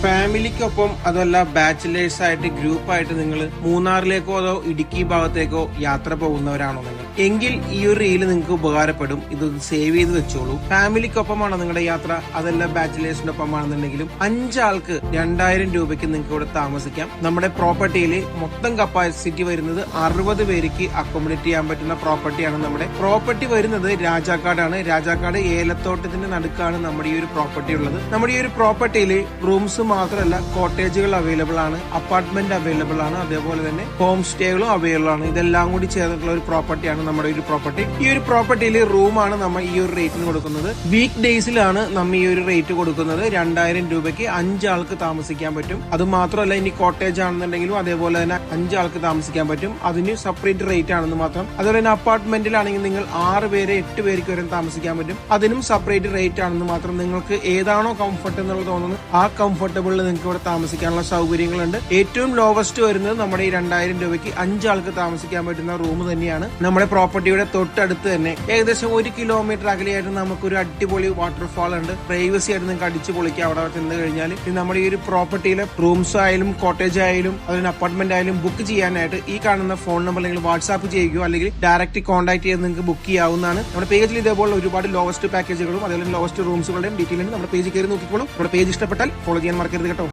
ഫാമിലിക്കൊപ്പം അതല്ല ബാച്ചിലേഴ്സ് ആയിട്ട് ഗ്രൂപ്പായിട്ട് നിങ്ങൾ മൂന്നാറിലേക്കോ അതോ ഇടുക്കി ഭാഗത്തേക്കോ യാത്ര പോകുന്നവരാണോ നിങ്ങൾ എങ്കിൽ ഈ ഒരു റീല് നിങ്ങൾക്ക് ഉപകാരപ്പെടും. ഇത് സേവ് ചെയ്ത് വെച്ചോളൂ. ഫാമിലിക്കൊപ്പമാണോ നിങ്ങളുടെ യാത്ര അതല്ല ബാച്ചിലേഴ്സിന്റെ ഒപ്പമാണെന്നുണ്ടെങ്കിലും 5 ആൾക്ക് 2000 രൂപയ്ക്ക് നിങ്ങൾക്ക് ഇവിടെ താമസിക്കാം. നമ്മുടെ പ്രോപ്പർട്ടിയിൽ മൊത്തം കപ്പാസിറ്റി വരുന്നത് 60 പേർക്ക് അക്കോമഡേറ്റ് ചെയ്യാൻ പറ്റുന്ന പ്രോപ്പർട്ടിയാണ്. നമ്മുടെ പ്രോപ്പർട്ടി വരുന്നത് രാജാക്കാടാണ്. രാജാക്കാട് ഏലത്തോട്ടത്തിന്റെ നടുക്കാണ് നമ്മുടെ ഈ ഒരു പ്രോപ്പർട്ടി ഉള്ളത്. നമ്മുടെ ഈ ഒരു പ്രോപ്പർട്ടിയിൽ റൂംസ് മാത്രമല്ല കോട്ടേജുകൾ അവൈലബിൾ ആണ്, അപ്പാർട്ട്മെന്റ് അവൈലബിൾ ആണ്, അതേപോലെ തന്നെ ഹോം സ്റ്റേകളും അവൈലബിൾ ആണ്. ഇതെല്ലാം കൂടി ചേർന്നിട്ടുള്ള ഒരു പ്രോപ്പർട്ടിയാണ് നമ്മുടെ ഒരു പ്രോപ്പർട്ടി. ഈ ഒരു പ്രോപ്പർട്ടിയിൽ റൂമാണ് നമ്മൾ ഈ ഒരു റേറ്റിന് കൊടുക്കുന്നത്. വീക്ക് ഡേയ്സിലാണ് നമ്മൾ ഈ ഒരു റേറ്റ് കൊടുക്കുന്നത്. 2000 രൂപയ്ക്ക് 5 ആൾക്ക് താമസിക്കാൻ പറ്റും. അത് മാത്രമല്ല ഇനി കോട്ടേജ് ആണെന്നുണ്ടെങ്കിലും അതേപോലെ തന്നെ 5 ആൾക്ക് താമസിക്കാൻ പറ്റും. അതിന് സെപ്പറേറ്റ് റേറ്റ് ആണെന്ന് മാത്രം. അതുപോലെ തന്നെ അപ്പാർട്ട്മെന്റിലാണെങ്കിൽ നിങ്ങൾ 6 പേര് 8 പേർക്ക് വരെ താമസിക്കാൻ പറ്റും. അതിനും സെപ്പറേറ്റ് റേറ്റ് ആണെന്ന് മാത്രം. നിങ്ങൾക്ക് ഏതാണോ കംഫർട്ട് എന്നുള്ളത് തോന്നുന്നത് ആ കംഫർട്ടബിളിൽ നിങ്ങൾക്ക് ഇവിടെ താമസിക്കാനുള്ള സൗകര്യങ്ങളുണ്ട്. ഏറ്റവും ലോവസ്റ്റ് വരുന്നത് നമ്മുടെ ഈ 2000 രൂപയ്ക്ക് 5 ആൾക്ക് താമസിക്കാൻ പറ്റുന്ന റൂം തന്നെയാണ്. നമ്മുടെ പ്രോപ്പർട്ടിയുടെ തൊട്ടടുത്ത് തന്നെ ഏകദേശം 1 കിലോമീറ്റർ അകലെയായിട്ട് നമുക്കൊരു അടിപൊളി വാട്ടർഫാൾ ഉണ്ട്. പ്രൈവസി ആയിട്ട് നിങ്ങൾക്ക് അടിച്ചു പൊളിക്കുക അവിടെ ചെന്ന് കഴിഞ്ഞാൽ. നമ്മുടെ ഈ ഒരു പ്രോപ്പർട്ടിയിലെ റൂംസ് ആയാലും കോട്ടേജ് ആയാലും അതിന് അപ്പാർട്ട്മെന്റ് ആയാലും ബുക്ക് ചെയ്യാനായിട്ട് ഈ കാണുന്ന ഫോൺ നമ്പർ നിങ്ങൾ വാട്സാപ്പ് ചെയ്യുകയോ അല്ലെങ്കിൽ ഡയറക്റ്റ് കോൺടാക്ട് ചെയ്ത് നിങ്ങൾക്ക് ബുക്ക് ചെയ്യാവുന്നതാണ്. നമ്മുടെ പേജിൽ ഇതേപോലെ ഒരുപാട് ലോവസ്റ്റ് പാക്കേജുകളും അതുപോലെ ലോവസ്റ്റ് റൂംസുകളുടെയും ഡീറ്റെയിലും നമ്മുടെ പേജ് കയറി നോക്കിക്കോളും. നമ്മുടെ പേജ് ഇഷ്ടപ്പെട്ടാൽ ഫോളോ ചെയ്യാൻ മറക്കരുത് കേട്ടോ.